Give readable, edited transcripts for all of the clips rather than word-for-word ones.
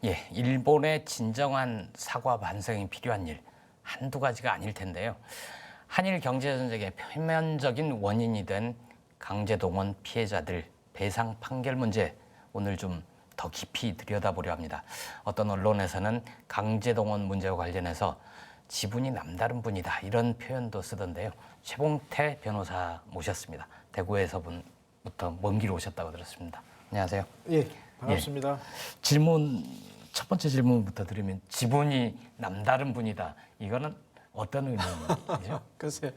예, 일본의 진정한 사과 반성이 필요한 일 한두 가지가 아닐 텐데요. 한일 경제전쟁의 표면적인 원인이 된 강제동원 피해자들 배상 판결 문제 오늘 좀 더 깊이 들여다보려 합니다. 어떤 언론에서는 강제동원 문제와 관련해서 지분이 남다른 분이다 이런 표현도 쓰던데요. 최봉태 변호사 모셨습니다. 대구에서부터 먼 길 오셨다고 들었습니다. 안녕하세요. 예, 반갑습니다. 첫 번째 질문부터 드리면 지분이 남다른 분이다. 이거는 어떤 의미이죠? 글쎄요.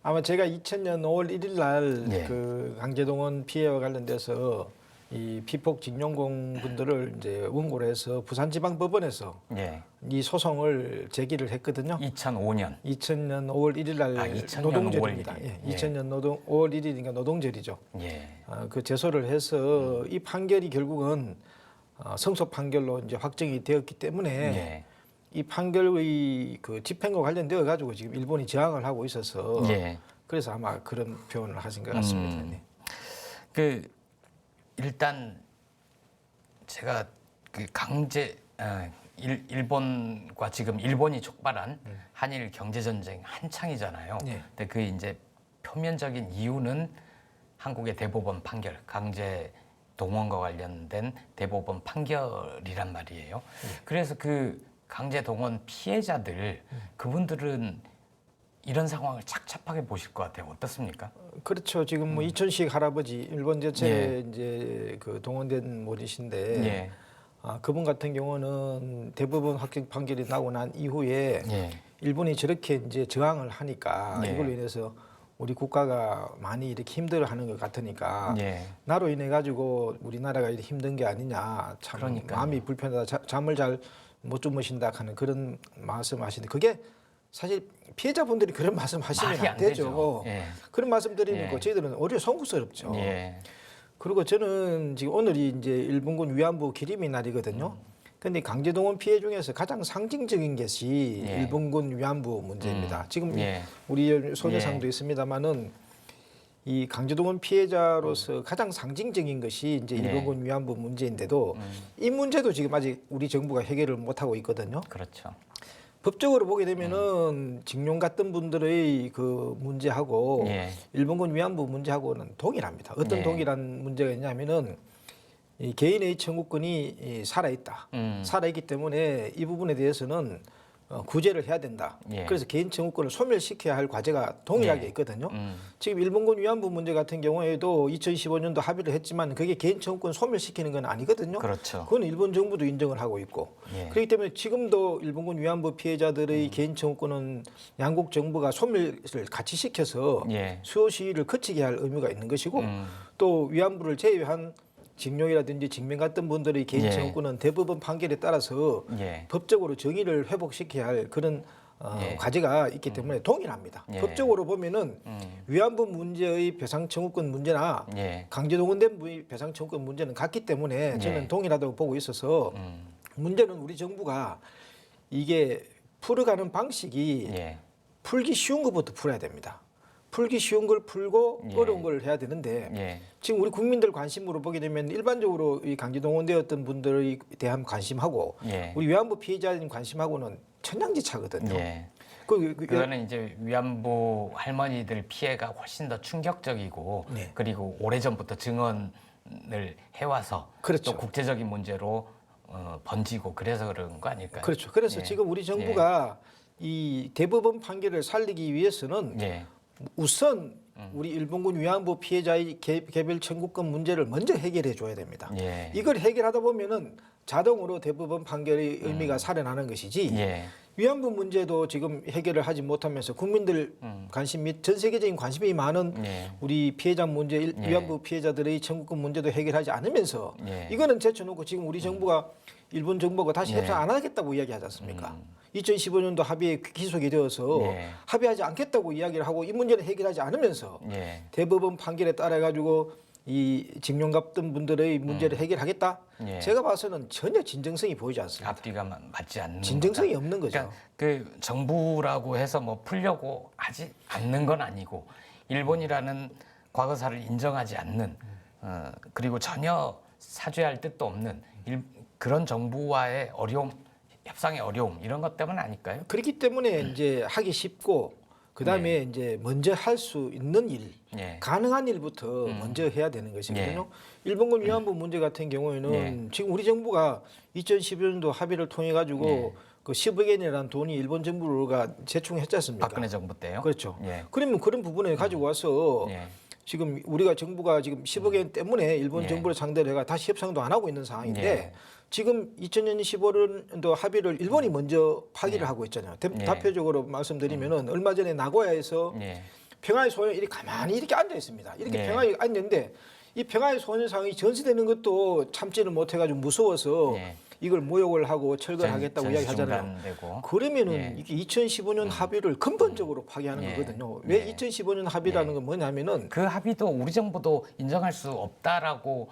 아마 제가 2000년 5월 1일 날 예. 그 강제동원 피해와 관련돼서 이 피폭직용공 분들을 이제 원고를 해서 부산지방법원에서 예. 이 소송을 제기를 했거든요. 2005년. 2000년 5월 1일 날 2000년 노동절입니다. 5월 1일. 예, 예. 2000년 5월 1일이니까 노동절이죠. 예. 그 제소를 해서 이 판결이 결국은 성소 판결로 이제 확정이 되었기 때문에 예. 이 판결의 그 집행과 관련되어 가지고 지금 일본이 저항을 하고 있어서 예. 그래서 아마 그런 표현을 하신 것 같습니다. 네. 일단 제가 그 일본과 지금 일본이 촉발한 한일 경제 전쟁 한창이잖아요. 네. 근데 그 이제 표면적인 이유는 한국의 대법원 판결, 강제 동원과 관련된 대법원 판결이란 말이에요. 그래서 그 강제 동원 피해자들 그분들은 이런 상황을 착잡하게 보실 것 같아요. 어떻습니까? 그렇죠. 지금 뭐 이촌식 할아버지 일본 전체에 예. 이제 그 동원된 분이신데 예. 그분 같은 경우는 대법원 확정 판결이 나고 난 이후에 예. 일본이 저렇게 이제 저항을 하니까 예. 이걸로 인해서 우리 국가가 많이 이렇게 힘들어하는 것 같으니까 예. 나로 인해 가지고 우리나라가 이렇게 힘든 게 아니냐 참 그러니까요. 마음이 불편하다 잠을 잘 못 주무신다 하는 그런 말씀하시는데 그게 사실 피해자분들이 그런 말씀하시면 말이 안 안 되죠. 되죠. 예. 그런 말씀 드리는 예. 거 저희들은 오히려 송구스럽죠. 예. 그리고 저는 지금 오늘이 이제 일본군 위안부 기림의 날이거든요. 근데 강제동원 피해 중에서 가장 상징적인 것이 예. 일본군 위안부 문제입니다. 지금 예. 우리 소녀상도 있습니다만은 이 강제동원 피해자로서 가장 상징적인 것이 이제 예. 일본군 위안부 문제인데도 이 문제도 지금 아직 우리 정부가 해결을 못 하고 있거든요. 그렇죠. 법적으로 보게 되면은 징용 갔던 분들의 그 문제하고 예. 일본군 위안부 문제하고는 동일합니다. 어떤 예. 동일한 문제가 있냐면은 이 개인의 청구권이 살아있다. 살아있기 때문에 이 부분에 대해서는 구제를 해야 된다. 예. 그래서 개인 청구권을 소멸시켜야 할 과제가 동일하게 예. 있거든요. 지금 일본군 위안부 문제 같은 경우에도 2015년도 합의를 했지만 그게 개인 청구권 소멸시키는 건 아니거든요. 그렇죠. 그건 일본 정부도 인정을 하고 있고 예. 그렇기 때문에 지금도 일본군 위안부 피해자들의 개인 청구권은 양국 정부가 소멸을 같이 시켜서 예. 수호 시위를 거치게 할 의무가 있는 것이고 또 위안부를 제외한 징용이라든지 징명 같은 분들의 개인 예. 청구권은 대법원 판결에 따라서 예. 법적으로 정의를 회복시켜야 할 그런 예. 과제가 있기 때문에 동일합니다. 예. 법적으로 보면은 위안부 문제의 배상 청구권 문제나 예. 강제동원된 분의 배상 청구권 문제는 같기 때문에 저는 예. 동일하다고 보고 있어서 문제는 우리 정부가 이게 풀어가는 방식이 예. 풀기 쉬운 것부터 풀어야 됩니다. 풀기 쉬운 걸 풀고 예. 어려운 걸 해야 되는데 예. 지금 우리 국민들 관심으로 보게 되면 일반적으로 이 강제동원되었던 분들에 대한 관심하고 예. 우리 위안부 피해자인 관심하고는 천양지차거든요. 예. 그 그거는 이제 위안부 할머니들 피해가 훨씬 더 충격적이고 네. 그리고 오래전부터 증언을 해와서 그렇죠. 또 국제적인 문제로 번지고 그래서 그런 거 아닐까요? 그렇죠. 그래서 예. 지금 우리 정부가 이 대법원 판결을 살리기 위해서는 예. 우선 우리 일본군 위안부 피해자의 개별 청구권 문제를 먼저 해결해 줘야 됩니다. 예. 이걸 해결하다 보면은 자동으로 대법원 판결의 의미가 살아나는 것이지 예. 위안부 문제도 지금 해결을 하지 못하면서 국민들 관심 및 전 세계적인 관심이 많은 예. 우리 피해자 문제, 예. 위안부 피해자들의 청구권 문제도 해결하지 않으면서 예. 이거는 제쳐놓고 지금 우리 정부가 일본 정부가 다시 예. 협상 안 하겠다고 이야기하지 않습니까? 2015년도 합의에 기속이 되어서 예. 합의하지 않겠다고 이야기를 하고 이 문제를 해결하지 않으면서 예. 대법원 판결에 따라 가지고 이 징용 갚던 분들의 문제를 해결하겠다? 예. 제가 봐서는 전혀 진정성이 보이지 않습니다. 앞뒤가 맞지 않는 진정성이 거다. 없는 거죠. 그러니까 그 정부라고 해서 뭐 풀려고 하지 않는 건 아니고 일본이라는 과거사를 인정하지 않는 그리고 전혀 사죄할 뜻도 없는 그런 정부와의 어려움, 협상의 어려움 이런 것 때문 아닐까요? 그렇기 때문에 이제 하기 쉽고 그다음에 이제 먼저 할 수 있는 일, 예. 가능한 일부터 먼저 해야 되는 것이거든요. 일본군 위안부 문제 같은 경우에는 지금 우리 정부가 2012년도 합의를 통해 가지고 그 10억 엔이라는 돈이 일본 정부가 제출했지 않습니까? 박근혜 정부 때요? 그렇죠. 예. 그러면 그런 부분에 가지고 와서 예. 지금 우리가 정부가 지금 10억 엔 때문에 일본 예. 정부를 상대로 해가 다시 협상도 안 하고 있는 상황인데 예. 지금 2000년 15년도 합의를 일본이 먼저 파기를 하고 있잖아요. 대표적으로 말씀드리면은 얼마 전에 나고야에서 예. 평화의 소녀 이렇게 가만히 이렇게 앉아 있습니다. 이렇게 예. 평화에 앉는데 이 평화의 소녀상이 전시되는 것도 참지를 못해가지고 무서워서 예. 이걸 모욕을 하고 철거하겠다고 이야기하잖아요. 중단되고. 그러면은 예. 이게 2015년 합의를 근본적으로 파기하는 예. 거거든요. 왜 예. 2015년 합의라는 건 뭐냐면은 그 합의도 우리 정부도 인정할 수 없다라고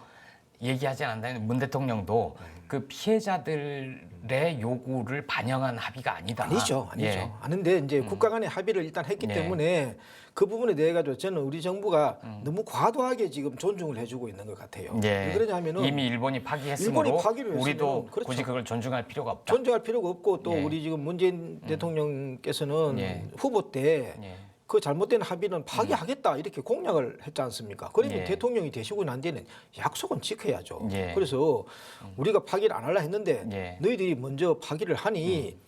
얘기하지 않았나요? 문 대통령도 그 피해자들의 요구를 반영한 합의가 아니다. 아니죠. 예. 아는데 이제 국가 간의 합의를 일단 했기 예. 때문에 그 부분에 대해 가지고 저는 우리 정부가 너무 과도하게 지금 존중을 해주고 있는 것 같아요. 예. 왜 그러냐면은 이미 일본이 파기했으므로 일본이 파기를 우리도 했으면 그렇죠. 굳이 그걸 존중할 필요가 없다. 존중할 필요가 없고 또 예. 우리 지금 문재인 대통령께서는 예. 후보 때 예. 그 잘못된 합의는 파기하겠다 이렇게 공약을 했지 않습니까? 그러면 예. 대통령이 되시고 난 뒤에는 약속은 지켜야죠. 예. 그래서 우리가 파기를 안 하려 했는데 예. 너희들이 먼저 파기를 하니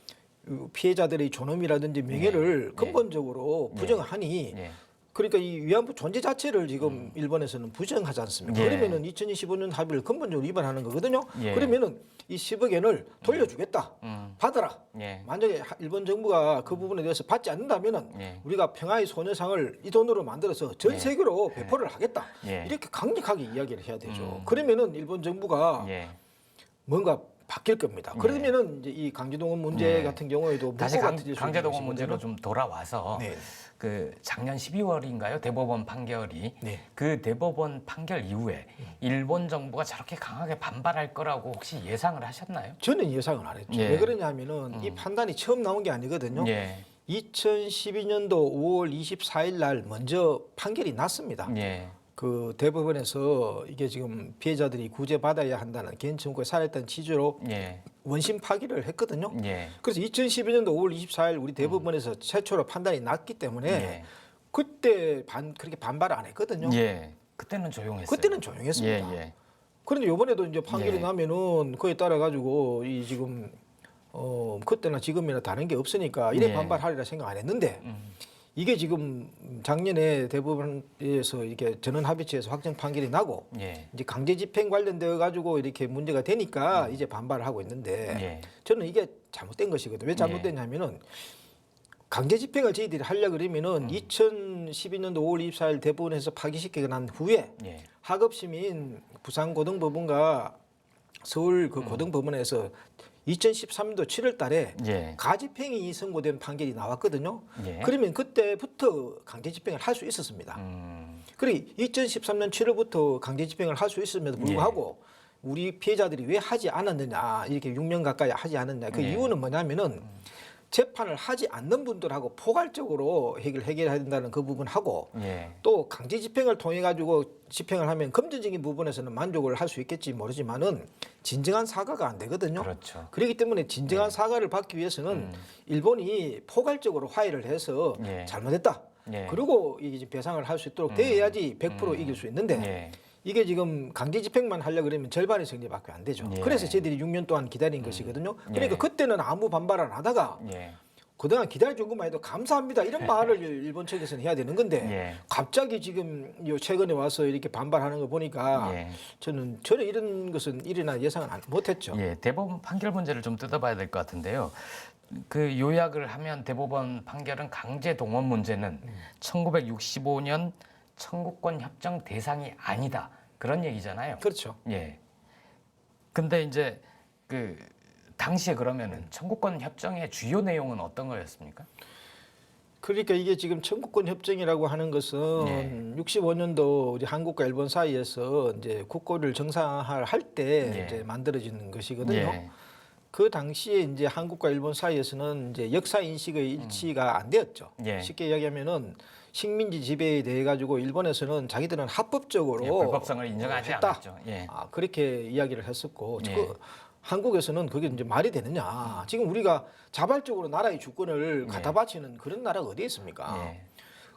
피해자들의 존엄이라든지 명예를 예. 근본적으로 부정하니 예. 그러니까 이 위안부 존재 자체를 지금 일본에서는 부정하지 않습니까? 예. 그러면은 2025년 합의를 근본적으로 위반하는 거거든요. 예. 그러면은 이 10억 엔을 돌려주겠다. 받아라. 예. 만약에 일본 정부가 그 부분에 대해서 받지 않는다면은 예. 우리가 평화의 소녀상을 이 돈으로 만들어서 전 세계로 배포를 하겠다. 예. 이렇게 강력하게 이야기를 해야 되죠. 그러면은 일본 정부가 예. 뭔가 바뀔 겁니다. 그러면은 이제 이 강제동원 문제 예. 같은 경우에도 다시 문구가 틀릴 수 있는 강제동원 것이거든요. 문제로 좀 돌아와서 네. 그 작년 12월인가요? 대법원 판결이 네. 그 대법원 판결 이후에 일본 정부가 저렇게 강하게 반발할 거라고 혹시 예상을 하셨나요? 저는 예상을 안 했죠. 예. 왜 그러냐면은 이 판단이 처음 나온 게 아니거든요. 예. 2012년도 5월 24일 날 먼저 판결이 났습니다. 예. 그 대법원에서 이게 지금 피해자들이 구제받아야 한다는 개인 청구에 살아있다는 취지로 예. 원심 파기를 했거든요. 예. 그래서 2012년도 5월 24일 우리 대법원에서 최초로 판단이 났기 때문에 예. 그때 그렇게 반발을 안 했거든요. 예. 그때는 조용했어요. 그때는 조용했습니다. 예. 예. 그런데 이번에도 이제 판결이 예. 나면은 그에 따라 가지고 이 지금 그때나 지금이나 다른 게 없으니까 이래 예. 반발하리라 생각 안 했는데 이게 지금 작년에 대법원에서 이렇게 전원 합의체에서 확정 판결이 나고 예. 이제 강제 집행 관련되어 가지고 이렇게 문제가 되니까 이제 반발을 하고 있는데 예. 저는 이게 잘못된 것이거든요. 왜 잘못됐냐면은 강제 집행을 저희들이 하려 그러면은 2012년도 5월 24일 대법원에서 파기시키고 난 후에 예. 하급심인 부산고등법원과 서울 그 고등법원에서 2013년도 7월 달에 예. 가집행이 선고된 판결이 나왔거든요. 예. 그러면 그때부터 강제 집행을 할 수 있었습니다. 그리고 2013년 7월부터 강제 집행을 할 수 있음에도 불구하고 우리 피해자들이 왜 하지 않았느냐 이렇게 6년 가까이 하지 않았냐 그 예. 이유는 뭐냐면은 재판을 하지 않는 분들하고 포괄적으로 해결해야 된다는 그 부분하고 예. 또 강제 집행을 통해 가지고 집행을 하면 금전적인 부분에서는 만족을 할 수 있겠지 모르지만은 진정한 사과가 안 되거든요. 그렇죠. 그렇기 때문에 진정한 사과를 받기 위해서는 일본이 포괄적으로 화해를 해서 예. 잘못했다. 예. 그리고 이게 배상을 할 수 있도록 돼야지 100% 이길 수 있는데 예. 이게 지금 강제 집행만 하려 그러면 절반의 승리밖에 안 되죠. 예. 그래서 저희들이 6년 동안 기다린 것이거든요. 그러니까 예. 그때는 아무 반발 안 하다가 예. 그동안 기다려준 것만 해도 감사합니다 이런 말을 일본 측에서는 해야 되는 건데 예. 갑자기 지금 요 최근에 와서 이렇게 반발하는 거 보니까 예. 저는 이런 것은 일어나 예상은 못했죠. 예, 대법원 판결 문제를 좀 뜯어봐야 될 것 같은데요. 그 요약을 하면 대법원 판결은 강제 동원 문제는 1965년 청구권 협정 대상이 아니다 그런 얘기잖아요. 그렇죠. 예. 근데 이제 그 당시에 그러면은 청구권 협정의 주요 내용은 어떤 거였습니까? 그러니까 이게 지금 청구권 협정이라고 하는 것은 65년도 우리 한국과 일본 사이에서 이제 국고를 정상화할 때 이제 만들어지는 것이거든요. 예. 그 당시에 이제 한국과 일본 사이에서는 이제 역사 인식의 일치가 안 되었죠. 예. 쉽게 이야기하면은 식민지 지배에 대해 가지고 일본에서는 자기들은 합법적으로 예, 불법성을 인정하지 했다. 않았죠. 예. 그렇게 이야기를 했었고 예. 그 한국에서는 그게 이제 말이 되느냐. 지금 우리가 자발적으로 나라의 주권을 갖다 바치는 그런 나라가 어디 있습니까? 예.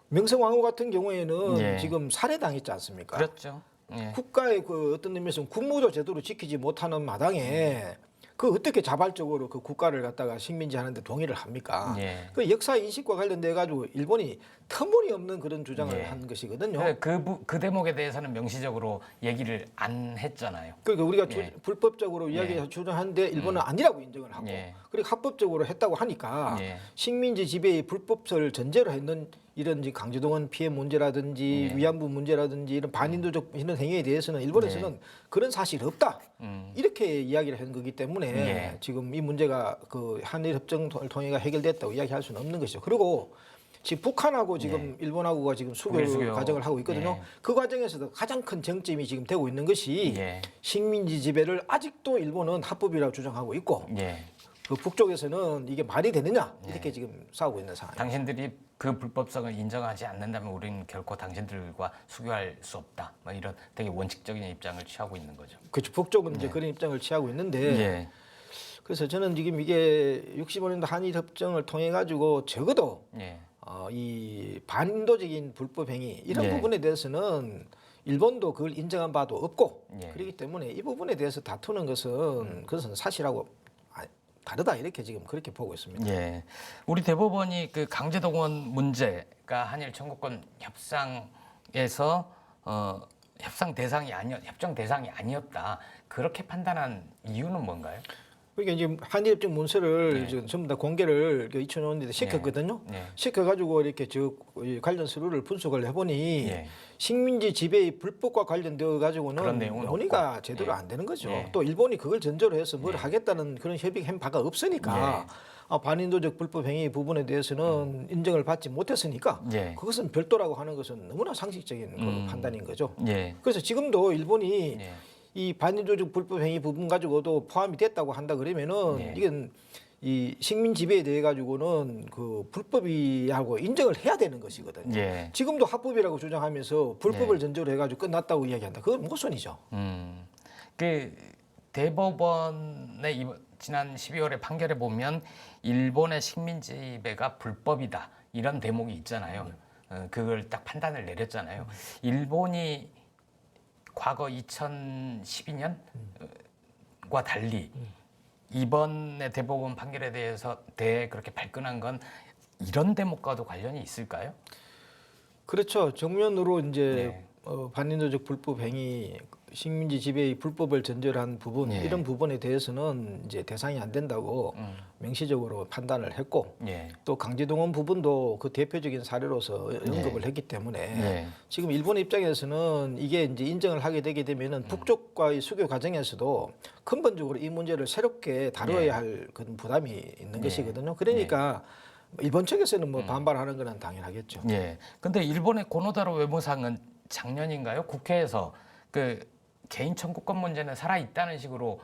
명성황후 같은 경우에는 예. 지금 살해당했지 않습니까? 그렇죠. 예. 국가의 그 어떤 의미에서는 국무도 제대로 지키지 못하는 마당에 그 어떻게 자발적으로 그 국가를 갖다가 식민지 하는데 동의를 합니까? 예. 그 역사 인식과 관련돼 가지고 일본이 터무니없는 그런 주장을 예. 한 것이거든요. 그 대목에 대해서는 명시적으로 얘기를 안 했잖아요. 그러니까 우리가 예. 불법적으로 이야기 주장하는데 일본은 아니라고 인정을 하고 예. 그리고 합법적으로 했다고 하니까 예. 식민지 지배의 불법성을 전제로 했는 이런 이제 강제동원 피해 문제라든지 예. 위안부 문제라든지 이런 반인도적 이런 행위에 대해서는 일본에서는 그런 사실이 없다 이렇게 이야기를 한 거기 때문에 예. 지금 이 문제가 그 한일 협정을 통해가 해결됐다고 이야기할 수는 없는 것이죠. 그리고 지금 북한하고 지금 일본하고가 지금 수교 수교. 과정을 하고 있거든요. 예. 그 과정에서도 가장 큰 쟁점이 지금 되고 있는 것이 예. 식민지 지배를 아직도 일본은 합법이라고 주장하고 있고 예. 그 북쪽에서는 이게 말이 되느냐 이렇게 지금 싸우고 있는 상황입니다. 당신들이 그 불법성을 인정하지 않는다면 우리는 결코 당신들과 수교할 수 없다. 뭐 이런 되게 원칙적인 입장을 취하고 있는 거죠. 그렇죠. 북쪽은 이제 그런 입장을 취하고 있는데 예. 그래서 저는 지금 이게 65년도 한일 협정을 통해 가지고 적어도 예. 이 반인도적인 불법 행위 이런 예. 부분에 대해서는 일본도 그걸 인정한 바도 없고 예. 그렇기 때문에 이 부분에 대해서 다투는 것은 그것은 사실하고 다르다 이렇게 지금 그렇게 보고 있습니다. 예. 우리 대법원이 그 강제동원 문제가 한일 청구권 협상에서 협정 대상이 아니었다. 그렇게 판단한 이유는 뭔가요? 그러니까 지금 한일협정 문서를 지금 전부 다 공개를 2005년에 시켰거든요. 예. 시켜가지고 이렇게 이 관련 서류를 분석을 해보니 예. 식민지 지배의 불법과 관련되어 그런 가지고는 내용은 논의가 없고. 제대로 예. 안 되는 거죠. 예. 또 일본이 그걸 전제로 해서 뭘 하겠다는 그런 협의한 바가 없으니까 반인도적 불법 행위 부분에 대해서는 인정을 받지 못했으니까 예. 그것은 별도라고 하는 것은 너무나 상식적인 그 판단인 거죠. 예. 그래서 지금도 일본이 예. 이 반인도적 불법 행위 부분 가지고도 포함이 됐다고 한다 그러면은 예. 이건 이 식민 지배에 대해 가지고는 그 불법이라고 인정을 해야 되는 것이거든요. 예. 지금도 합법이라고 주장하면서 불법을 전제로 해가지고 끝났다고 이야기한다. 그건 모순이죠. 그 대법원의 지난 12월의 판결에 보면 일본의 식민지 지배가 불법이다 이런 대목이 있잖아요. 그걸 딱 판단을 내렸잖아요. 일본이 과거 2012년과 달리 이번의 대법원 판결에 대해 그렇게 발끈한 건 이런 대목과도 관련이 있을까요? 그렇죠. 정면으로 이제 네. 반인도적 불법 행위, 식민지 지배의 불법을 전제로 한 부분 예. 이런 부분에 대해서는 이제 대상이 안 된다고 명시적으로 판단을 했고 예. 또 강제동원 부분도 그 대표적인 사례로서 언급을 했기 때문에 예. 지금 일본 입장에서는 이게 이제 인정을 하게 되게 되면은 북쪽과의 수교 과정에서도 근본적으로 이 문제를 새롭게 다루어야 할 그런 부담이 있는 것이거든요. 그러니까 일본 측에서는 뭐 반발하는 건 당연하겠죠. 예. 근데 일본의 고노다로 외무상은 작년인가요? 국회에서 그 개인 청구권 문제는 살아 있다는 식으로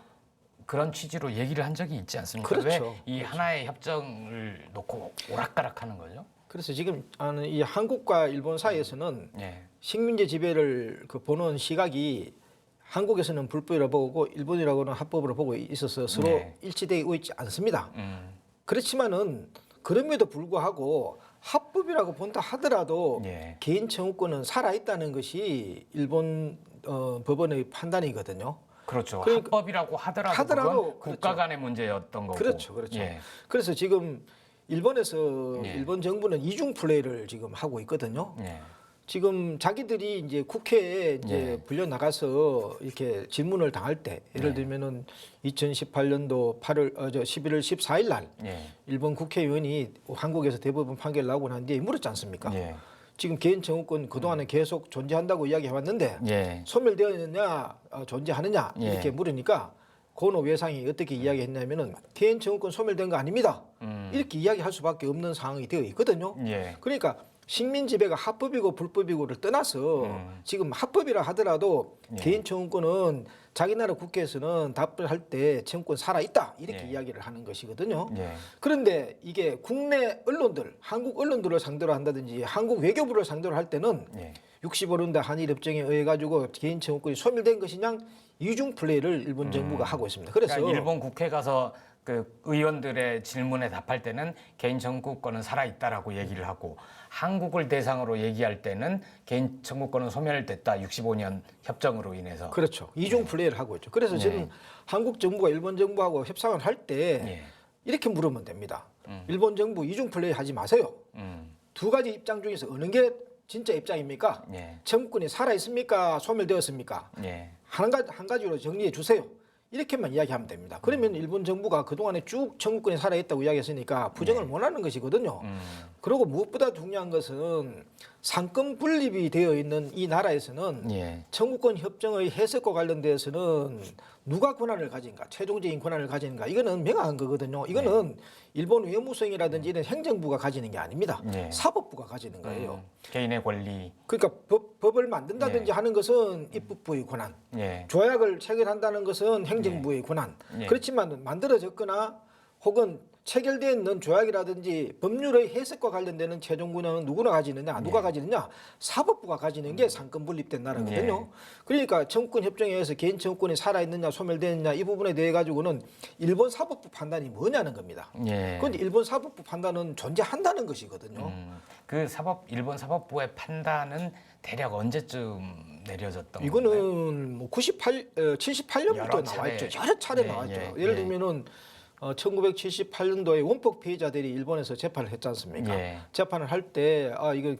그런 취지로 얘기를 한 적이 있지 않습니까? 그렇죠. 왜 이 하나의 협정을 놓고 오락가락하는 거죠? 그래서 지금 이 한국과 일본 사이에서는 예. 식민지 지배를 그 보는 시각이 한국에서는 불법이라고 보고 일본이라고는 합법으로 보고 있어서 서로 네. 일치되고 있지 않습니다. 그렇지만은 그럼에도 불구하고 합법이라고 본다 하더라도 예. 개인 청구권은 살아 있다는 것이 일본 법원의 판단이거든요. 그렇죠. 그러니까 합법이라고 하더라도 그건 국가 그렇죠. 간의 문제였던 거고. 그렇죠, 그렇죠. 예. 그래서 지금 일본에서 예. 일본 정부는 이중 플레이를 지금 하고 있거든요. 예. 지금 자기들이 이제 국회에 이제 예. 불려 나가서 이렇게 질문을 당할 때 예를 들면은 2018년도 11월 14일 날 예. 일본 국회의원이 한국에서 대법원 판결 나오고 난 뒤에 물었지 않습니까? 예. 지금 개인 청구권 그동안에 계속 존재한다고 이야기해왔는데 예. 소멸되어 있느냐 존재하느냐 예. 이렇게 물으니까 고노 외상이 어떻게 이야기했냐면은 개인 청구권 소멸된 거 아닙니다. 이렇게 이야기할 수밖에 없는 상황이 되어 있거든요. 예. 그러니까 식민 지배가 합법이고 불법이고를 떠나서 지금 합법이라 하더라도 개인 청구권은 자기 나라 국회에서는 답변할 때 청구권 살아 있다 이렇게 예. 이야기를 하는 것이거든요. 예. 그런데 이게 국내 언론들, 한국 언론들을 상대로 한다든지 한국 외교부를 상대로 할 때는 예. 65년대 한일 협정에 의해 가지고 개인 청구권이 소멸된 것이냐 이중 플레이를 일본 정부가 하고 있습니다. 그래서 그러니까 일본 국회 가서 그 의원들의 질문에 답할 때는 개인 청구권은 살아 있다라고 얘기를 하고 한국을 대상으로 얘기할 때는 개인 청구권은 소멸됐다. 65년 협정으로 인해서. 그렇죠. 이중 플레이를 하고 있죠. 그래서 저는 한국 정부가 일본 정부하고 협상을 할 때 이렇게 물으면 됩니다. 일본 정부 이중 플레이 하지 마세요. 두 가지 입장 중에서 어느 게 진짜 입장입니까? 청구권이 살아 있습니까? 소멸되었습니까? 한 가지로 정리해 주세요. 이렇게만 이야기하면 됩니다. 그러면 일본 정부가 그동안에 쭉 청구권이 살아있다고 이야기했으니까 부정을 못 하는 것이거든요. 그리고 무엇보다 중요한 것은 상권 분립이 되어 있는 이 나라에서는 청구권 협정의 해석과 관련돼서는 누가 권한을 가진가, 최종적인 권한을 가지는가 이거는 명확한 거거든요. 이거는 일본 외무성이라든지 이런 행정부가 가지는 게 아닙니다. 사법부가 가지는 거예요. 개인의 권리. 그러니까 법을 만든다든지 하는 것은 입법부의 권한, 조약을 체결한다는 것은 행정부의 권한. 그렇지만 만들어졌거나 혹은 체결되어 있는 조약이라든지 법률의 해석과 관련되는 최종 권한은 누구나 가지느냐, 누가 가지느냐, 사법부가 가지는 게 상권 분립된 나라거든요. 그러니까 청구권 협정에 의해서 개인 청구권이 살아있느냐, 소멸되느냐 이 부분에 대해 가지고는 일본 사법부 판단이 뭐냐는 겁니다. 그런데 일본 사법부 판단은 존재한다는 것이거든요. 그 일본 사법부의 판단은 대략 언제쯤 내려졌던 건가요? 이거는 뭐 78년부터 나와있죠. 여러 차례 나왔죠. 예를 들면은 1978년도에 원폭 피해자들이 일본에서 재판을 했지 않습니까? 재판을 할 때 이거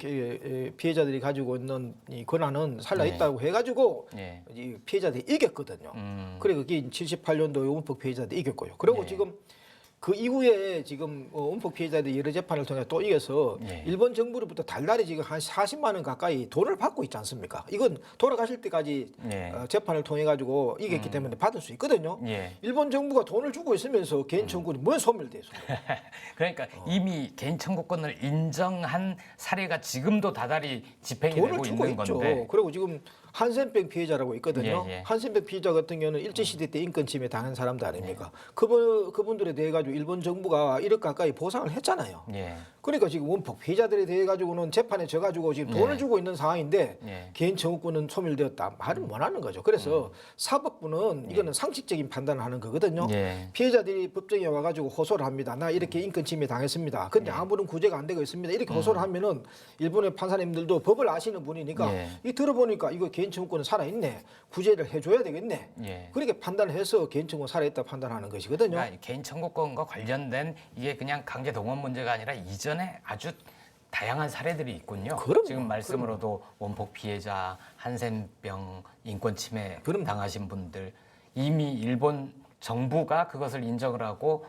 피해자들이 가지고 있는 이 권한은 살아 있다고 해가지고 이 피해자들이 이겼거든요. 그래 그게 78년도에 원폭 피해자들이 이겼고요. 그리고 지금 그 이후에 지금 원폭 피해자들이 여러 재판을 통해 또 이겨서 일본 정부로부터 달달이 지금 한 40만 원 가까이 돈을 받고 있지 않습니까? 이건 돌아가실 때까지 재판을 통해 가지고 이겼기 때문에 받을 수 있거든요. 일본 정부가 돈을 주고 있으면서 개인 청구권이 뭘 소멸돼서? 그러니까 이미 개인 청구권을 인정한 사례가 지금도 다달이 집행이 돈을 되고 주고 있는 있죠. 건데. 그리고 지금 한센병 피해자라고 있거든요. 한센병 피해자 같은 경우는 일제시대 때 인권 침해 당한 사람도 아닙니까? 그분들에 대해 가지고 일본 정부가 1억 가까이 보상을 했잖아요. 그러니까 지금 원폭 피해자들에 대해 가지고는 재판에 져 가지고 지금 돈을 주고 있는 상황인데 개인 청구권은 소멸되었다 말을 못 하는 거죠. 그래서 사법부는 이거는 상식적인 판단을 하는 거거든요. 피해자들이 법정에 와 가지고 호소를 합니다. 나 이렇게 인권 침해 당했습니다. 근데 아무런 구제가 안 되고 있습니다. 이렇게 호소를 하면은 일본의 판사님들도 법을 아시는 분이니까 이 들어보니까 이거 개인 청구권은 살아있네. 구제를 해줘야 되겠네. 그렇게 판단해서 개인 청구권 살아있다 판단하는 것이거든요. 그러니까 개인 청구권과 관련된 이게 그냥 강제 동원 문제가 아니라 이전에 아주 다양한 사례들이 있군요. 지금 말씀으로도 원폭 피해자, 한센병, 인권 침해 당하신 분들 이미 일본 정부가 그것을 인정을 하고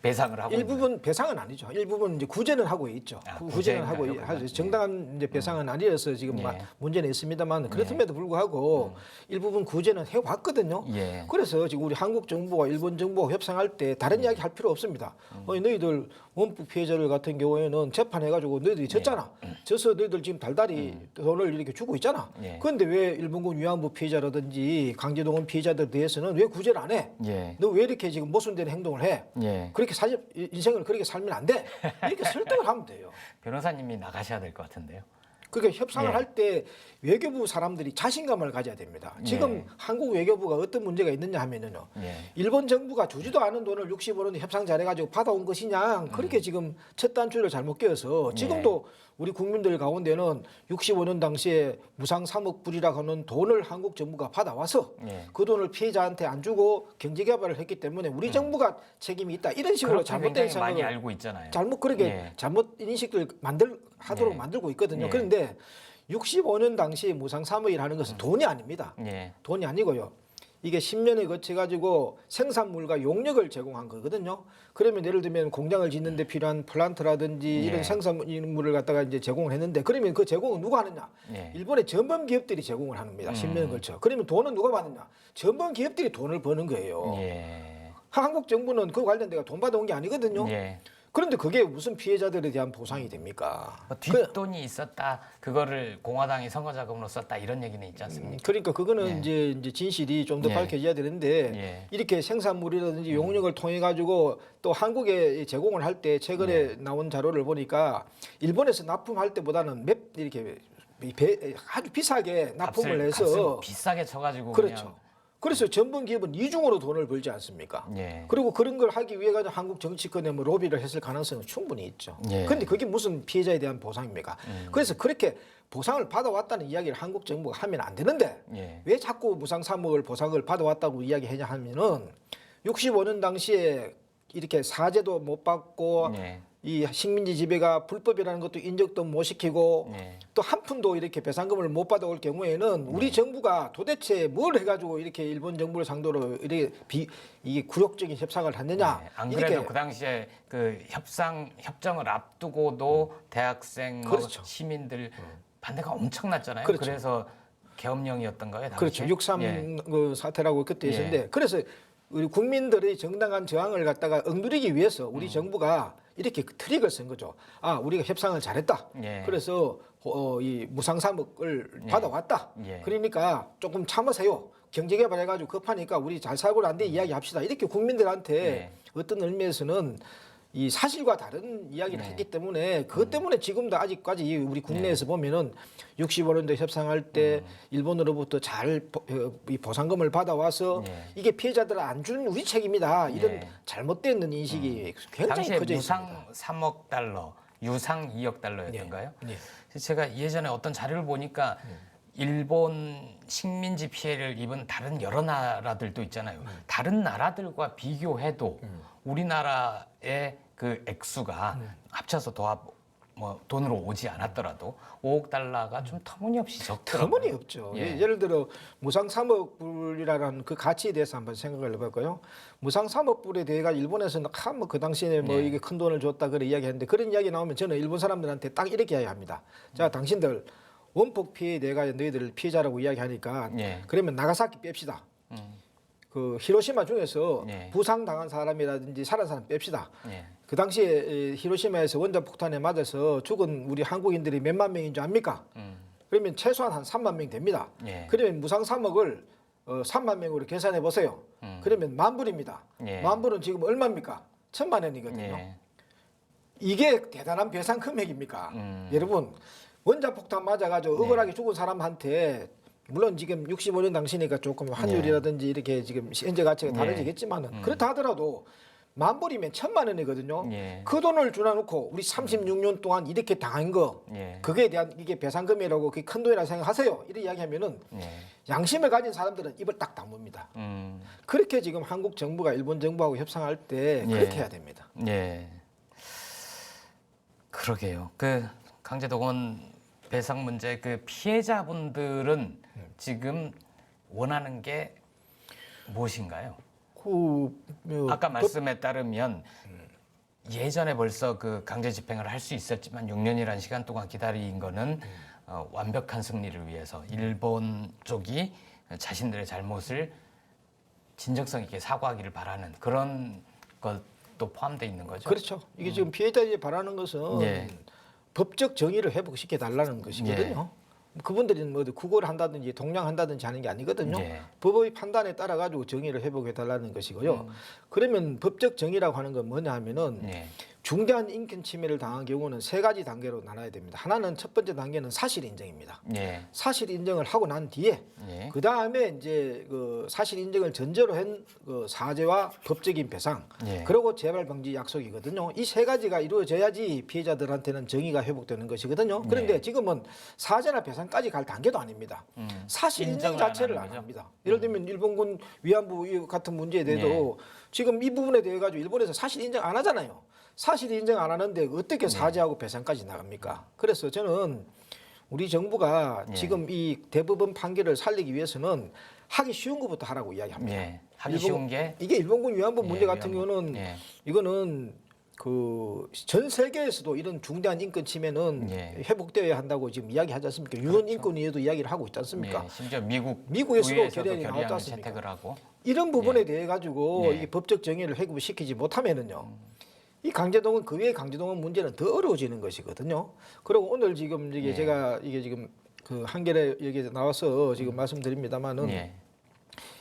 배상을 하고 일부분 배상은 아니죠. 일부분 이제 구제는 하고 있죠. 구제는 하고 하죠. 정당한 이제 배상은 아니어서 지금 문제는 있습니다만 그렇음에도 불구하고 일부분 구제는 해왔거든요. 그래서 지금 우리 한국 정부와 일본 정부가 협상할 때 다른 이야기 할 필요 없습니다. 너희들 원폭 피해자들 같은 경우에는 재판해가지고 너희들이 졌잖아. 져서 너희들 지금 달달이 돈을 이렇게 주고 있잖아. 그런데 왜 일본군 위안부 피해자라든지 강제동원 피해자들에 대해서는 왜 구제를 안 해? 너 왜 이렇게 지금 모순되는 행동을 해? 그렇게 인생을 그렇게 살면 안 돼. 이렇게 설득을 하면 돼요. 변호사님이 나가셔야 될 것 같은데요. 그러니까 협상을 할 때 외교부 사람들이 자신감을 가져야 됩니다. 지금 한국 외교부가 어떤 문제가 있느냐 하면은요. 일본 정부가 주지도 않은 돈을 65년 협상 잘해가지고 받아온 것이냐. 그렇게 지금 첫 단추를 잘못 끼워서 지금도 우리 국민들 가운데는 65년 당시에 무상 3억 불이라고 하는 돈을 한국 정부가 받아와서 그 돈을 피해자한테 안 주고 경제개발을 했기 때문에 우리 정부가 책임이 있다. 이런 식으로 잘못된 생각을 많이 알고 있잖아요. 잘못 그렇게 잘못 인식을 하도록 만들고 있거든요. 그런데 65년 당시 무상 3억이라는 하는 것은 돈이 아닙니다. 돈이 아니고요. 이게 10년에 거쳐가지고 생산물과 용역을 제공한 거거든요. 그러면 예를 들면 공장을 짓는 데 필요한 플란트라든지 이런 생산물을 갖다가 이제 제공을 했는데 그러면 그 제공은 누가 하느냐? 일본의 전범 기업들이 제공을 합니다. 10년에 걸쳐. 그러면 돈은 누가 받느냐? 전범 기업들이 돈을 버는 거예요. 한국 정부는 그 관련돼가 돈 받아온 게 아니거든요. 그런데 그게 무슨 피해자들에 대한 보상이 됩니까? 뒷돈이 있었다. 그거를 공화당이 선거자금으로 썼다. 이런 얘기는 있지 않습니까? 그러니까 그거는 이제 진실이 좀 더 밝혀져야 되는데 이렇게 생산물이라든지 용역을 통해 가지고 또 한국에 제공을 할 때 최근에 나온 자료를 보니까 일본에서 납품할 때보다는 아주 비싸게 납품을 해서 값을 비싸게 쳐가지고 그렇죠. 그냥, 그래서 전범 기업은 이중으로 돈을 벌지 않습니까? 예. 그리고 그런 걸 하기 위해 가지고 한국 정치권에 뭐 로비를 했을 가능성은 충분히 있죠. 예. 그런데 그게 무슨 피해자에 대한 보상입니까? 그래서 그렇게 보상을 받아왔다는 이야기를 한국 정부가 하면 안 되는데 예. 왜 자꾸 무상 3억을 보상을 받아왔다고 이야기하냐 하면은 65년 당시에 이렇게 사죄도 못 받고 예. 이 식민지 지배가 불법이라는 것도 인정도 못 시키고 예. 또 한 푼도 이렇게 배상금을 못 받아올 경우에는 우리 정부가 도대체 뭘 해가지고 이렇게 일본 정부를 상대로 이렇게 이게 굴욕적인 협상을 했느냐? 네, 안 그래도 그 당시에 그 협정을 앞두고도 대학생, 뭐 그렇죠. 시민들 반대가 엄청났잖아요. 그렇죠. 그래서 계엄령이었던가요? 당시에? 그렇죠. 6.3 예. 그 사태라고 그때 있었는데 그래서 우리 국민들의 정당한 저항을 갖다가 억누르기 위해서 우리 정부가 이렇게 트릭을 쓴 거죠. 아, 우리가 협상을 잘했다. 예. 그래서 이 무상 3억을 받아왔다. 예. 그러니까 조금 참으세요. 경제개발해가지고 급하니까 우리 잘 살고 안 돼 이야기합시다. 이렇게 국민들한테 예. 어떤 의미에서는 이 사실과 다른 이야기를 했기 때문에 그것 때문에 지금도 아직까지 우리 국내에서 보면은 65년도 협상할 때 일본으로부터 잘 이 보상금을 받아와서 이게 피해자들 안 준 우리 책임이다. 이런 잘못된 인식이 굉장히 당시에 커져 무상 있습니다. 3억 달러, 유상 2억 달러였던가요? 예. 제가 예전에 어떤 자료를 보니까 일본 식민지 피해를 입은 다른 여러 나라들도 있잖아요. 다른 나라들과 비교해도 우리나라의 그 액수가 합쳐서 뭐 돈으로 오지 않았더라도 5억 달러가 좀 터무니없이 적더라고요. 터무니없죠. 예. 예를 들어 무상 3억 불이라는 그 가치에 대해서 한번 생각을 해볼까요? 무상 3억 불에 대해가 일본에서는 뭐그 당시에 뭐 이게 큰 돈을 줬다 그런 이야기했는데 그런 이야기 나오면 저는 일본 사람들한테 딱 이렇게 이야기합니다. 자, 당신들 원폭 피해에 대해가 너희들 피해자라고 이야기하니까 그러면 나가사키 뺍시다. 그 히로시마 중에서 부상 당한 사람이라든지 살은 사람 뺍시다. 그 당시에 히로시마에서 원자폭탄에 맞아서 죽은 우리 한국인들이 몇만 명인 줄 압니까? 그러면 최소한 한 3만 명 됩니다. 그러면 무상 3억을 3만 명으로 계산해 보세요. 그러면 만 불입니다. 만 불은 지금 얼마입니까? 1,000만 원이거든요. 이게 대단한 배상 금액입니까? 여러분 원자폭탄 맞아가지고 억울하게 죽은 사람한테 물론 지금 65년 당시니까 조금 환율이라든지 이렇게 지금 현재 가치가 다르지겠지만은 그렇다 하더라도 만 불이면 1,000만 원이거든요. 그 돈을 주놔놓고 우리 36년 동안 이렇게 당한 거 그거에 대한 이게 배상금이라고 그게 큰 돈이라 생각하세요. 이런 이야기하면은 양심을 가진 사람들은 입을 딱 다뭅니다. 그렇게 지금 한국 정부가 일본 정부하고 협상할 때 그렇게 해야 됩니다. 예. 그러게요. 그 강제동원 배상 문제 그 피해자분들은 지금 원하는 게 무엇인가요? 아까 말씀에 따르면 예전에 벌써 그 강제 집행을 할 수 있었지만 6년이라는 시간 동안 기다린 거는 완벽한 승리를 위해서 일본 쪽이 자신들의 잘못을 진정성 있게 사과하기를 바라는 그런 것도 포함되어 있는 거죠. 그렇죠. 이게 지금 피해자들이 바라는 것은 법적 정의를 회복시켜 달라는 것이거든요. 그분들이 뭐 구걸 한다든지 동량한다든지 하는 게 아니거든요. 법의 판단에 따라 가지고 정의를 회복해 달라는 것이고요. 그러면 법적 정의라고 하는 건 뭐냐 하면은 중대한 인권 침해를 당한 경우는 세 가지 단계로 나눠야 됩니다. 하나는 첫 번째 단계는 사실 인정입니다. 사실 인정을 하고 난 뒤에 그 다음에 이제 그 사실 인정을 전제로 한 그 사죄와 법적인 배상 그리고 재발 방지 약속이거든요. 이 세 가지가 이루어져야지 피해자들한테는 정의가 회복되는 것이거든요. 그런데 지금은 사죄나 배상까지 갈 단계도 아닙니다. 사실 인정 자체를 안 합니다. 예를 들면 일본군 위안부 같은 문제에 대해도 지금 이 부분에 대해 가지고 일본에서 사실 인정 안 하잖아요. 사실 인정 안 하는데 어떻게 사죄하고 배상까지 나갑니까? 그래서 저는 우리 정부가 지금 이 대법원 판결을 살리기 위해서는 하기 쉬운 것부터 하라고 이야기합니다. 하기 쉬운 게 이게 일본군 위안부 문제 같은 경우는 이거는 그 전 세계에서도 이런 중대한 인권 침해는 회복되어야 한다고 지금 이야기하지 않습니까? 유엔 인권위에도 이야기를 하고 있지 않습니까? 심지어 미국에서도 결의안이 나왔지 않습니까? 채택을 하고 이런 부분에 대해 가지고 이 법적 정의를 회복시키지 못하면은요. 이 강제동원 그 외의 강제동원 문제는 더 어려워지는 것이거든요. 그리고 오늘 지금 이게 제가 이게 지금 그 한겨레 여기에 나와서 지금 말씀드립니다만은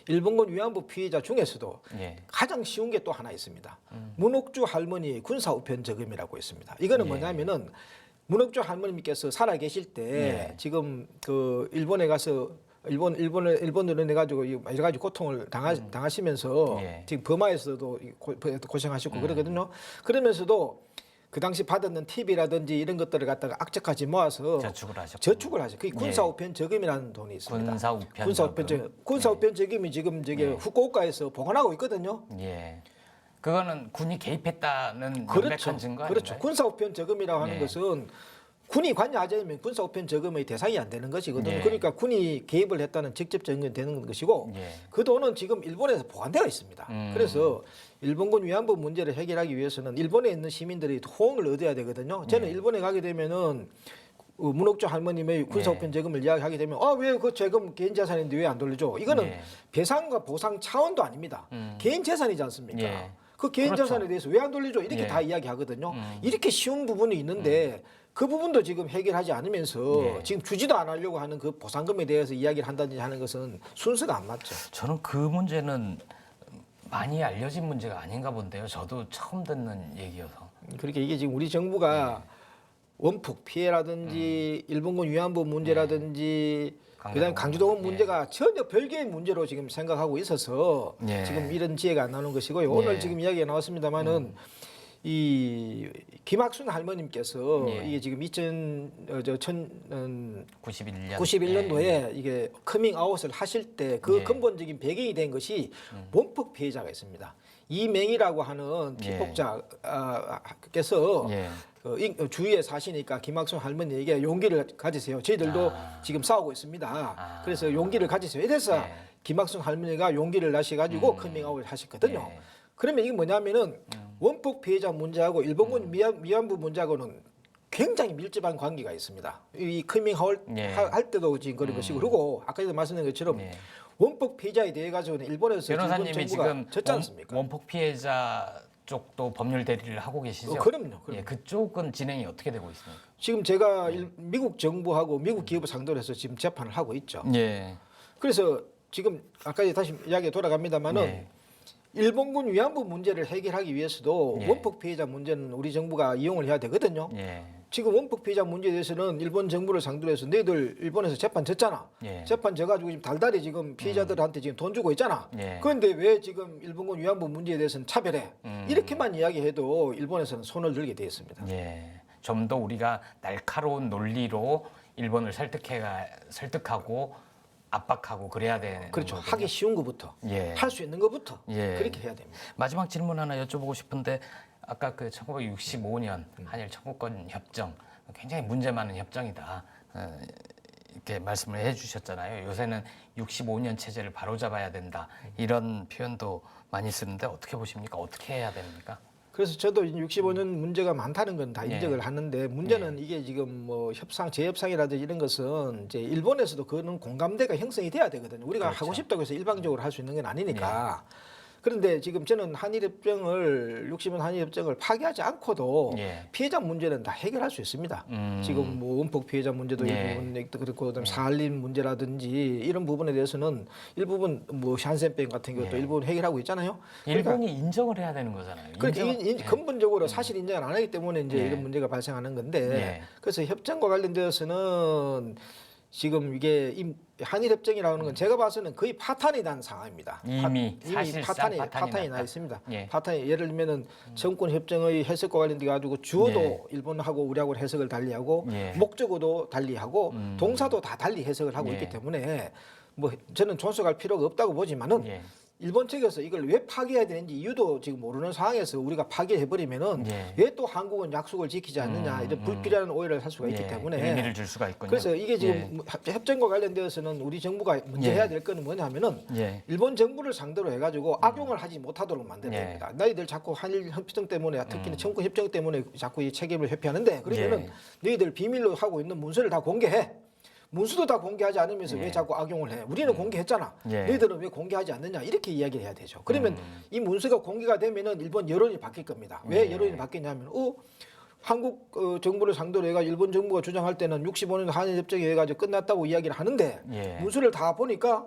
일본군 위안부 피해자 중에서도 가장 쉬운 게 또 하나 있습니다. 문옥주 할머니 군사 우편 저금이라고 있습니다. 이거는 뭐냐면은 문옥조 할머님께서 살아 계실 때 지금 그 일본에 가서 일본으로 내가지고 여러 가지 고통을 당하시면서 지금 버마에서도 고생하셨고 그러거든요. 그러면서도 그 당시 받았는 팁이라든지 이런 것들을 갖다가 악착같이 모아서 저축을 하죠. 그게 군사우편 저금이라는 돈이 있습니다. 군사우편 저금이 지금 저기 후쿠오카에서 보관하고 있거든요. 그거는 군이 개입했다는 명백한 증거 아닌가요? 그렇죠. 군사우편 저금이라고 하는 것은 군이 관여하지 않으면 군사우편 저금의 대상이 안 되는 것이거든요. 그러니까 군이 개입을 했다는 직접 증거가 되는 것이고 그 돈은 지금 일본에서 보관되어 있습니다. 그래서 일본군 위안부 문제를 해결하기 위해서는 일본에 있는 시민들이 호응을 얻어야 되거든요. 저는 일본에 가게 되면은 문옥조 할머님의 군사우편 저금을 이야기하게 되면 왜 그 저금 개인 재산인데 왜 안 돌려줘? 이거는 배상과 보상 차원도 아닙니다. 개인 재산이지 않습니까? 그 개인 재산에 대해서 왜 안 돌려줘? 이렇게 다 이야기하거든요. 이렇게 쉬운 부분이 있는데 그 부분도 지금 해결하지 않으면서 지금 주지도 안 하려고 하는 그 보상금에 대해서 이야기를 한다든지 하는 것은 순서가 안 맞죠. 저는 그 문제는 많이 알려진 문제가 아닌가 본데요. 저도 처음 듣는 얘기여서. 그러니까 이게 지금 우리 정부가 원폭 피해라든지 일본군 위안부 문제라든지 그다음에 강제동원 문제가 전혀 별개의 문제로 지금 생각하고 있어서 지금 이런 지혜가 안 나오는 것이고요. 오늘 지금 이야기가 나왔습니다마는 이 김학순 할머님께서 이게 지금 91년도에 이게 커밍아웃을 하실 때 그 근본적인 배경이 된 것이 원폭 피해자가 있습니다. 이맹이라고 하는 피폭자께서 주위에 사시니까 김학순 할머니에게 용기를 가지세요. 저희들도 지금 싸우고 있습니다. 그래서 용기를 가지세요. 이래서 김학순 할머니가 용기를 내셔가지고 커밍아웃을 하셨거든요. 그러면 이게 뭐냐면은 원폭 피해자 문제하고 일본군 위안부 문제하고는 굉장히 밀접한 관계가 있습니다. 이 커밍아웃 할 때도 지금 그런 것이고 그리고 아까 말씀드린 것처럼 원폭 피해자에 대해 가지고는 일본에서 변호사님이 일본 정부가 지금 졌지 않습니까? 원폭 피해자 쪽도 법률 대리를 하고 계시죠? 그럼요. 그쪽은 진행이 어떻게 되고 있습니까? 지금 제가 미국 정부하고 미국 기업을 상대로 해서 지금 재판을 하고 있죠. 예. 그래서 지금 아까 다시 이야기 돌아갑니다마는 일본군 위안부 문제를 해결하기 위해서도 원폭 피해자 문제는 우리 정부가 이용을 해야 되거든요. 지금 원폭 피해자 문제에 대해서는 일본 정부를 상대로 해서 너희들 일본에서 재판 졌잖아. 재판 져가지고 지금 달달이 지금 피해자들한테 지금 돈 주고 있잖아. 그런데 왜 지금 일본군 위안부 문제에 대해서는 차별해? 이렇게만 이야기해도 일본에서는 손을 들게 돼 있습니다. 좀 더 우리가 날카로운 논리로 일본을 설득하고 압박하고 그래야 되는 그렇죠. 거군요. 하기 쉬운 것부터 할 수 있는 것부터 그렇게 해야 됩니다. 마지막 질문 하나 여쭤보고 싶은데 아까 그 1965년 한일 청구권 협정 굉장히 문제 많은 협정이다 이렇게 말씀을 해주셨잖아요. 요새는 65년 체제를 바로잡아야 된다 이런 표현도 많이 쓰는데 어떻게 보십니까? 어떻게 해야 됩니까? 그래서 저도 65년 문제가 많다는 건 다 인정을 하는데 문제는 이게 지금 뭐 재협상이라든지 이런 것은 이제 일본에서도 그거는 공감대가 형성이 돼야 되거든요. 우리가 하고 싶다고 해서 일방적으로 할 수 있는 건 아니니까. 그런데 지금 저는 65년 한일협정을 파기하지 않고도 피해자 문제는 다 해결할 수 있습니다. 지금 뭐 원폭 피해자 문제도 일부분 그렇고 그다음에 사할린 문제라든지 이런 부분에 대해서는 일부분 뭐 샨센병 같은 것도 일부분 해결하고 있잖아요. 일본이 인정을 해야 되는 거잖아요. 그러니까 근본적으로 사실 인정을 안 하기 때문에 이제 이런 문제가 발생하는 건데 그래서 협정과 관련되어서는 지금 이게 이 한일협정이라는 건 제가 봐서는 거의 파탄이 난 상황입니다. 이미 파탄이 나 있습니다. 파탄이 예를 들면은 청구권협정의 해석과 관련돼 가지고 주어도 일본하고 우리하고 해석을 달리하고 목적어도 달리하고 동사도 다 달리 해석을 하고 있기 때문에 뭐 저는 존속할 필요가 없다고 보지만은 일본 측에서 이걸 왜 파기해야 되는지 이유도 지금 모르는 상황에서 우리가 파기해버리면은 왜 또 한국은 약속을 지키지 않느냐 이런 불필요한 오해를 할 수가 있기 때문에 의미를 줄 수가 있군요. 그래서 이게 지금 협정과 관련되어서는 우리 정부가 먼저 해야 될 거는 뭐냐면은 일본 정부를 상대로 해가지고 악용을 하지 못하도록 만들어야 됩니다. 너희들 자꾸 한일 협정 때문에 특히나 청구 협정 때문에 자꾸 이 책임을 회피하는데 그러면은 너희들 비밀로 하고 있는 문서를 다 공개해. 문수도 다 공개하지 않으면서 왜 자꾸 악용을 해? 우리는 공개했잖아. 너희들은 왜 공개하지 않느냐? 이렇게 이야기를 해야 되죠. 그러면 이 문서가 공개가 되면은 일본 여론이 바뀔 겁니다. 왜 여론이 바뀌냐면 한국 정부를 상대로 해가 일본 정부가 주장할 때는 65년 한일 협정이 해가지고 끝났다고 이야기를 하는데 문서를 다 보니까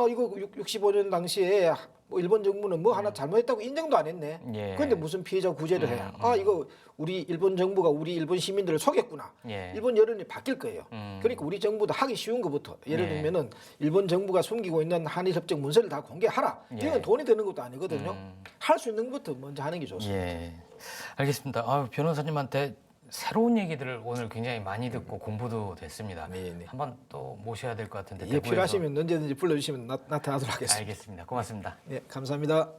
이거 65년 당시에 뭐 일본 정부는 뭐 하나 잘못했다고 인정도 안 했네. 예. 그런데 무슨 피해자 구제를 해? 이거 우리 일본 정부가 우리 일본 시민들을 속였구나. 예. 일본 여론이 바뀔 거예요. 그러니까 우리 정부도 하기 쉬운 것부터 예를 예. 들면은 일본 정부가 숨기고 있는 한일 협정 문서를 다 공개하라. 예. 이건 돈이 드는 것도 아니거든요. 할 수 있는 것부터 먼저 하는 게 좋습니다. 예, 알겠습니다. 변호사님한테 새로운 얘기들을 오늘 굉장히 많이 듣고 공부도 됐습니다. 네. 한번 또 모셔야 될 것 같은데. 예, 대구에서. 필요하시면 언제든지 불러주시면 나타나도록 하겠습니다. 알겠습니다. 고맙습니다. 네, 감사합니다.